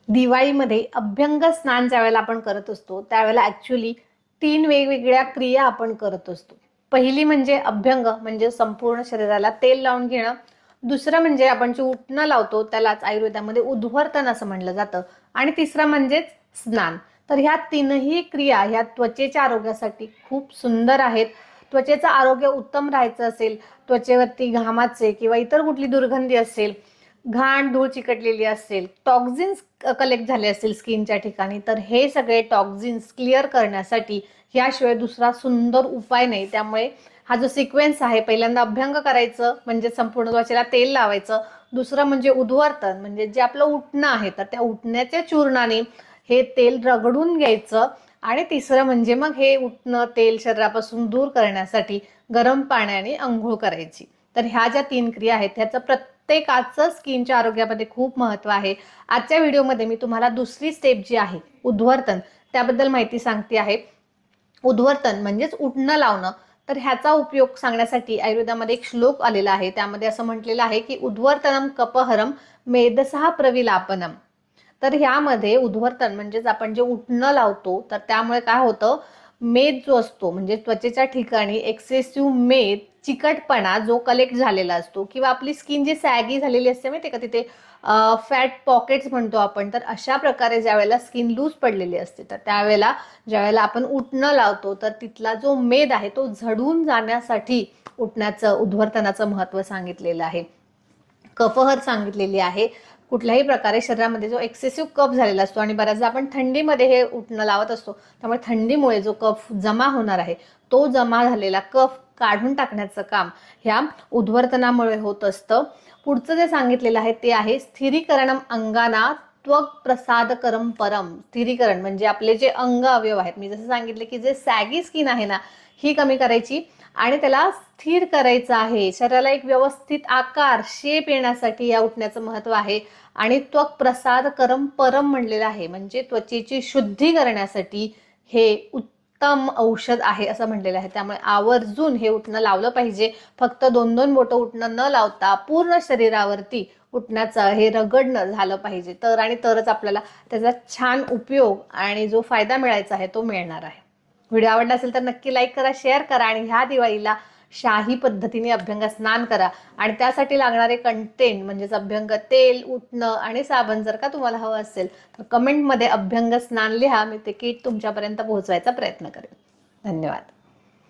दिवाळीमध्ये अभ्यंग स्नान ज्यावेळेला आपण करत असतो त्यावेळेला ॲक्च्युली 3 वेगवेगळ्या क्रिया आपण करत असतो. पहिली म्हणजे अभ्यंग म्हणजे संपूर्ण शरीराला तेल लावून घेणं. दुसरं म्हणजे आपण जे उटणं लावतो त्यालाच आयुर्वेदामध्ये उद्वर्तन असं म्हणलं जातं. आणि तिसरं म्हणजेच स्नान. तर ह्या तीनही क्रिया ह्या त्वचेच्या आरोग्यासाठी खूप सुंदर आहेत. त्वचेचं आरोग्य उत्तम राहायचं असेल, त्वचेवरती घामाचे किंवा इतर कुठली दुर्गंधी असेल, घाण धूळ चिकटलेली असेल, टॉक्झिन्स कलेक्ट झाले असतील स्किनच्या ठिकाणी, तर हे सगळे टॉक्झिन्स क्लिअर करण्यासाठी याशिवाय दुसरा सुंदर उपाय नाही. त्यामुळे हा जो सिक्वेन्स आहे, पहिल्यांदा अभ्यंग करायचं म्हणजे संपूर्ण त्वचेला तेल लावायचं, दुसरं म्हणजे उद्वर्तन म्हणजे जे आपलं उटणं आहे तर त्या उटण्याच्या चूर्णाने हे तेल रगडून घ्यायचं, आणि तिसरं म्हणजे मग हे उटणं तेल शरीरापासून दूर करण्यासाठी गरम पाण्याने अंघोळ करायची. तर ह्या ज्या 3 क्रिया आहेत ह्याचं प्रत्येकाचं स्किनच्या आरोग्यामध्ये खूप महत्त्व आहे. आजच्या व्हिडिओमध्ये मी तुम्हाला दुसरी स्टेप जी आहे उद्वर्तन त्याबद्दल माहिती सांगते आहे. उद्वर्तन म्हणजेच उटणं लावणं. तर ह्याचा उपयोग सांगण्यासाठी आयुर्वेदामध्ये एक श्लोक आलेला आहे. त्यामध्ये असं म्हटलेलं आहे की उद्वर्तनम कपहरम मेदसहा प्रविलापनम. तर ह्यामध्ये उद्वर्तन म्हणजेच आपण जे उटणं लावतो तर त्यामुळे काय होतं, मेद जो असतो म्हणजे त्वचेच्या ठिकाणी एक्सेसिव्ह मेद चिकटपणा जो कलेक्ट झालेला असतो किंवा आपली स्किन जी सॅगी झालेली असते माहिती का, तिथे फॅट पॉकेट्स म्हणतो आपण, तर अशा प्रकारे ज्यावेळेला स्किन लूज पडलेली असते तर त्यावेळेला ज्यावेळेला आपण उटणं लावतो तर तिथला जो मेद आहे तो झडून जाण्यासाठी उटण्याचं उद्वर्तनाचं महत्त्व सांगितलेलं आहे. कफहर सांगितलेली आहे. कुठल्याही प्रकारे शरीरामध्ये जो एक्सेसिव्ह कफ झालेला असतो आणि बऱ्याचदा आपण थंडीमध्ये हे उटणं लावत असतो, त्यामुळे थंडीमुळे जो कफ जमा होणार आहे तो जमा झालेला कफ काढून टाकण्याचं काम ह्या उद्वर्तनामुळे होत असतं. पुढचं जे सांगितलेलं आहे ते आहे स्थिरीकरणम अंगाना त्वक प्रसादकरम परम. स्थिरीकरण म्हणजे आपले जे अंग अवयव आहेत, मी जसं सांगितले की जे सॅगी स्किन आहे ना ही कमी करायची आणि त्याला स्थिर करायचं आहे. शरीराला एक व्यवस्थित आकार शेप येण्यासाठी या उठण्याचं महत्त्व आहे. आणि त्वक प्रसाद करम परम म्हणलेलं आहे म्हणजे त्वचेची शुद्धी करण्यासाठी हे उत्तम औषध आहे असं म्हणलेलं आहे. त्यामुळे आवर्जून हे उठणं लावलं पाहिजे. फक्त 2-2 बोटं उठणं न लावता पूर्ण शरीरावरती उठण्याचं हे रगडणं झालं पाहिजे, तर आणि तरच आपल्याला त्याचा छान उपयोग आणि जो फायदा मिळायचा आहे तो मिळणार आहे. व्हिडिओ आवडला असेल तर नक्की लाईक करा, शेअर करा आणि ह्या दिवाळीला शाही पद्धतीने अभ्यंग स्नान करा. आणि त्यासाठी लागणारे कंटेंट म्हणजेच अभ्यंग तेल, उटणं आणि साबण जर का तुम्हाला हवं असेल तर कमेंटमध्ये अभ्यंग स्नान लिहा. मी ते किट तुमच्यापर्यंत पोहोचवायचा प्रयत्न करेन. धन्यवाद.